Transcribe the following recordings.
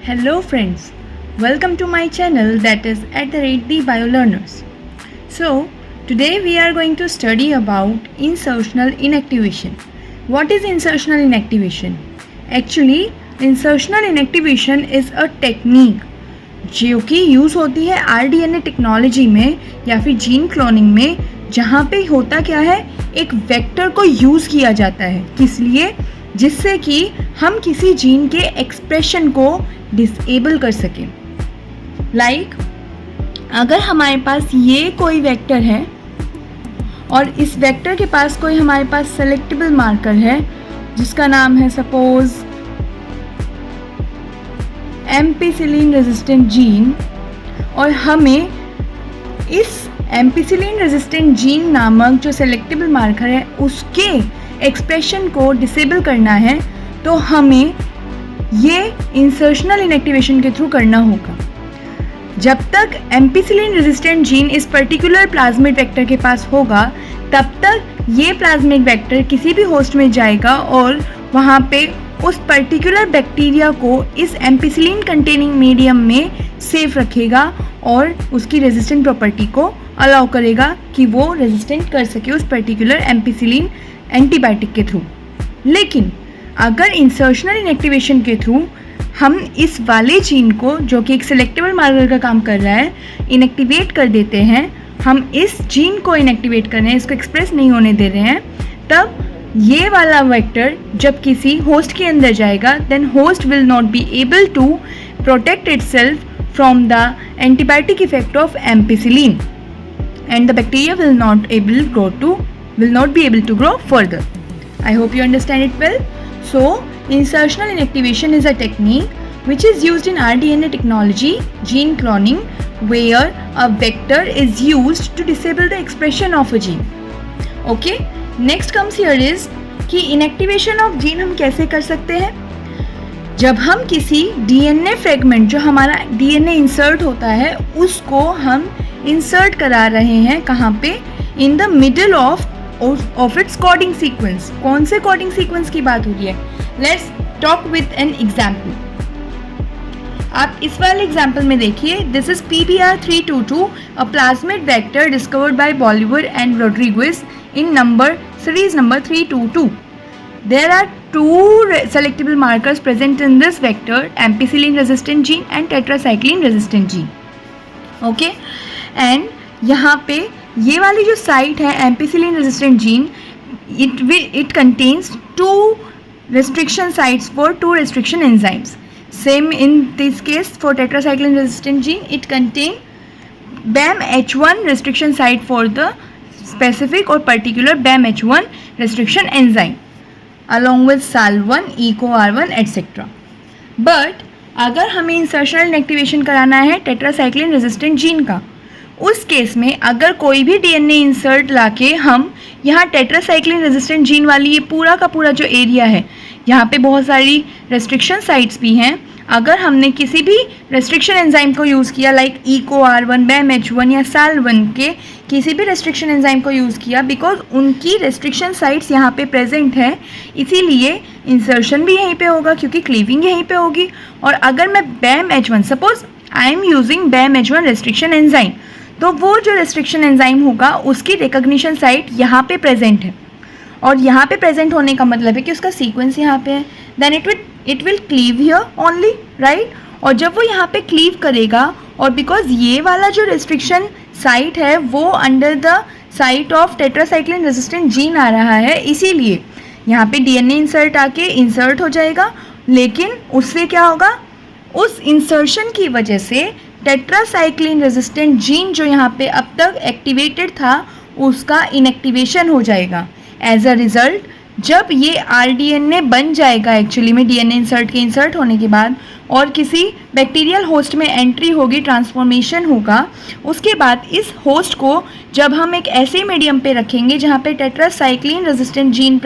Hello friends, welcome to my channel that is @the BioLearners. So today we are going to study about insertional inactivation. What is insertional inactivation? Actually, insertional inactivation is a technique जो कि use होती है RDNA technology में या फिर gene cloning में, जहाँ पे होता क्या है, एक वेक्टर को यूज़ किया जाता है। किस लिए? जिससे कि हम किसी जीन के एक्सप्रेशन को डिसेबल कर सकें। लाइक अगर हमारे पास ये कोई वेक्टर है और इस वेक्टर के पास कोई हमारे पास सेलेक्टेबल मार्कर है जिसका नाम है सपोज एम्पिसिलिन रेजिस्टेंट जीन, और हमें इस एम्पिसिलिन रेजिस्टेंट जीन नामक जो सेलेक्टेबल मार्कर है उसके एक्सप्रेशन को डिसेबल करना है, तो हमें ये इंसर्शनल इनएक्टिवेशन के थ्रू करना होगा। जब तक एम्पिसिलिन रेजिस्टेंट जीन इस पर्टिकुलर प्लाज्मिड वेक्टर के पास होगा, तब तक ये प्लाज्मिड वेक्टर किसी भी होस्ट में जाएगा और वहाँ पे उस पर्टिकुलर बैक्टीरिया को इस एम्पिसिलिन कंटेनिंग मीडियम में सेफ रखेगा और उसकी रेजिस्टेंट प्रॉपर्टी को अलाउ करेगा कि वो रेजिस्टेंट कर सके उस पर्टिकुलर एम्पिसिलिन एंटीबायोटिक के थ्रू। लेकिन अगर इंसर्शनल इनएक्टिवेशन के थ्रू हम इस वाले जीन को, जो कि एक सेलेक्टेबल मार्कर का काम कर रहा है, इनएक्टिवेट कर देते हैं, हम इस जीन को इनएक्टिवेट कर रहे हैं, इसको एक्सप्रेस नहीं होने दे रहे हैं, तब ये वाला वेक्टर जब किसी होस्ट के अंदर जाएगा, then host will not be able to protect itself from the antibiotic effect of ampicillin and the bacteria will not be able to grow further. I hope you understand it well. So insertional inactivation is a technique which is used in rDNA technology, gene cloning, where a vector is used to disable the expression of a gene. Okay, next comes here is कि inactivation of gene हम कैसे कर सकते हैं। जब हम किसी DNA fragment, जो हमारा DNA इंसर्ट होता है, उसको हम इंसर्ट करा रहे हैं कहाँ पे, in the middle of its coding sequence. कौन से कोडिंग सीक्वेंस की बात हो रही है? Let's talk with an example. आप इस वाले एग्जाम्पल में देखिए, this is PBR322, a plasmid vector discovered by Bolivar and Rodriguez in series number 322. There are two selectable markers present in this vector, ampicillin resistant gene and tetracycline resistant gene. Okay, and यहाँ पे ये वाली जो site है ampicillin resistant gene, it contains two restriction sites for two restriction enzymes. Same in this case for tetracycline resistant gene, it contain BAMH1 restriction site for the specific or particular BAMH1 restriction enzyme along with SAL1, EcoR1 etc. But अगर हमें insertional inactivation कराना है tetracycline resistant gene का, उस case में अगर कोई भी DNA इंसर्ट लाके हम यहाँ टेट्रासाइक्लिन रेजिस्टेंट जीन वाली ये पूरा का पूरा जो एरिया है, यहाँ पे बहुत सारी रेस्ट्रिक्शन साइट्स भी हैं, अगर हमने किसी भी रेस्ट्रिक्शन एंजाइम को यूज़ किया लाइक EcoR1, BAMH1 या SAL1 के किसी भी रेस्ट्रिक्शन एंजाइम को यूज़ किया, बिकॉज उनकी रेस्ट्रिक्शन साइट्स यहाँ पे प्रेजेंट है, इसीलिए इंसर्शन भी यहीं पे होगा क्योंकि क्लीविंग यहीं पे होगी। और अगर मैं BAMH1, suppose I am using BAMH1 restriction enzyme, तो वो जो रेस्ट्रिक्शन एंजाइम होगा उसकी रिकॉग्निशन साइट यहाँ पे प्रेजेंट है, और यहाँ पे प्रेजेंट होने का मतलब है कि उसका सीक्वेंस यहाँ पे है, then it will cleave here only, right. और जब वो यहाँ पे क्लीव करेगा, और बिकॉज ये वाला जो रेस्ट्रिक्शन साइट है वो under the site of tetracycline resistant gene आ रहा है, इसीलिए यहाँ पे DNA इंसर्ट आके इंसर्ट हो जाएगा। लेकिन उससे क्या होगा, उस इंसर्शन की वजह से टेट्रासाइक्लिन रेजिस्टेंट जीन जो यहाँ पे अब तक एक्टिवेटेड था उसका इनएक्टिवेशन हो जाएगा। एज अ रिज़ल्ट जब ये RDNA बन जाएगा, एक्चुअली में DNA इंसर्ट के इंसर्ट होने के बाद, और किसी बैक्टीरियल होस्ट में एंट्री होगी, ट्रांसफॉर्मेशन होगा, उसके बाद इस होस्ट को जब हम एक ऐसे मीडियम पे रखेंगे जहाँ पे टेट्रासाइक्लिन रेजिस्टेंट जीन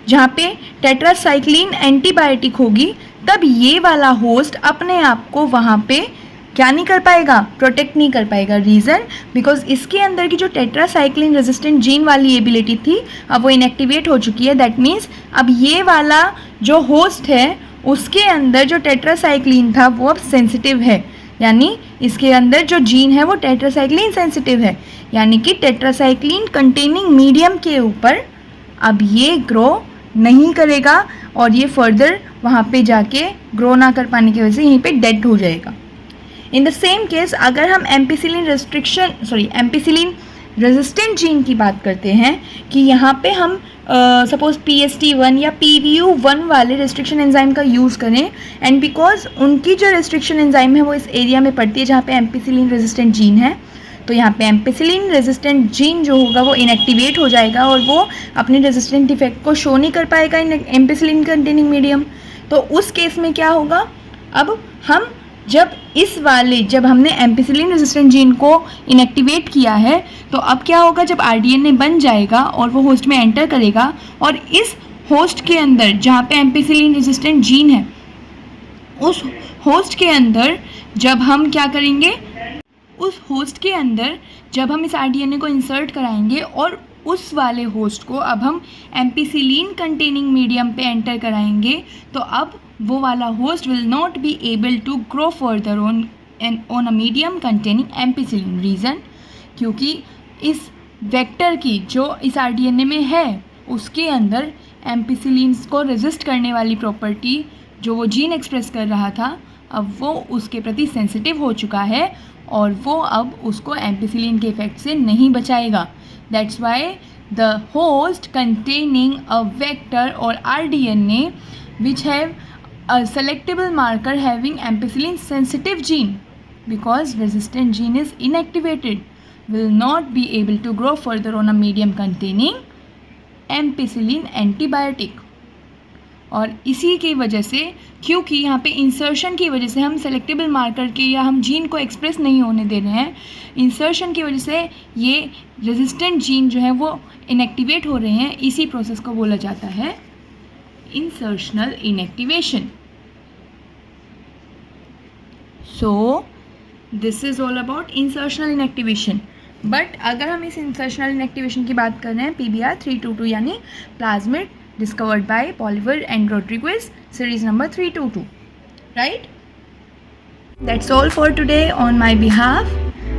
जहाँ पे टेट्रासाइक्लिन एंटीबायोटिक होगी, तब ये वाला होस्ट अपने आप को वहाँ पे क्या नहीं कर पाएगा, प्रोटेक्ट नहीं कर पाएगा। रीज़न, बिकॉज इसके अंदर की जो टेट्रासाइक्लिन रेजिस्टेंट जीन वाली एबिलिटी थी अब वो इनएक्टिवेट हो चुकी है। दैट मीन्स अब ये वाला जो होस्ट है उसके अंदर जो टेट्रासाइक्लिन था वो अब सेंसिटिव है, यानी इसके अंदर जो जीन है वो टेट्रासाइक्लिन सेंसिटिव है, यानी कि टेट्रासाइक्लिन कंटेनिंग मीडियम के ऊपर अब ये ग्रो नहीं करेगा और ये फर्दर वहाँ पे जाके ग्रो ना कर पाने की वजह से यहीं पे डेड हो जाएगा। इन द सेम केस अगर हम एम्पिसिलिन रेजिस्टेंट जीन की बात करते हैं कि यहाँ पे हम सपोज PST1 या PVU1 वाले रेस्ट्रिक्शन एंजाइम का यूज़ करें, एंड बिकॉज उनकी जो रेस्ट्रिक्शन एंजाइम है वो इस एरिया में पड़ती है जहाँ पे एम्पिसिलिन रेजिस्टेंट जीन है, तो यहाँ पे एम्पिसिलिन रेजिस्टेंट जीन जो होगा वो इनएक्टिवेट हो जाएगा और वो अपने रेजिस्टेंट इफेक्ट को शो नहीं कर पाएगा इन एम्पिसिलिन कंटेनिंग मीडियम। तो उस केस में क्या होगा, अब हम जब हमने एम्पिसिलिन रेजिस्टेंट जीन को इनएक्टिवेट किया है तो अब क्या होगा, जब RDNA बन जाएगा और वो होस्ट में एंटर करेगा और इस होस्ट के अंदर जहाँ पे एम्पिसिलिन रेजिस्टेंट जीन है उस होस्ट के अंदर जब हम क्या करेंगे, उस होस्ट के अंदर जब हम इस RDNA को इंसर्ट कराएंगे और उस वाले होस्ट को अब हम एम्पिसिलिन कंटेनिंग मीडियम पे एंटर कराएंगे, तो अब वो वाला host will not be able to grow further on a medium containing ampicillin. Reason, क्योंकि इस वेक्टर की जो इस RDNA में है उसके अंदर एम्पिसिलिन को रेजिस्ट करने वाली प्रॉपर्टी जो वो जीन एक्सप्रेस कर रहा था अब वो उसके प्रति सेंसिटिव हो चुका है और वो अब उसको एम्पिसिलिन के इफेक्ट से नहीं बचाएगा। That's why the host containing a vector और RDNA which have a selectable marker having ampicillin sensitive gene, because resistant gene is inactivated, will not be able to grow further on a medium containing ampicillin antibiotic। और इसी की वजह से, क्योंकि यहाँ पे insertion की वजह से हम सेलेक्टेबल मार्कर के या हम जीन को एक्सप्रेस नहीं होने दे रहे हैं, इंसर्शन की वजह से ये रेजिस्टेंट जीन जो है वो इनएक्टिवेट हो रहे हैं, इसी प्रोसेस को बोला जाता है insertional inactivation. So this is all about insertional inactivation. But अगर हम इस इंसर्शनल इनएक्टिवेशन की बात कर रहे हैं PBR 322 यानी plasmid discovered by Poliver and Rodriguez, series number 322, right? That's all for today on my behalf.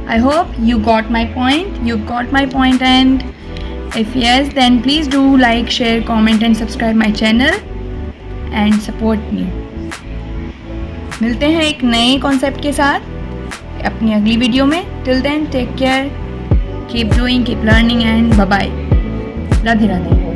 I hope you got my point, and if yes, then please do like, share, comment and subscribe my channel and support me. मिलते हैं एक नए concept के साथ अपनी अगली video में। Till then, take care, keep doing, keep learning and bye bye. Radhe Radhe.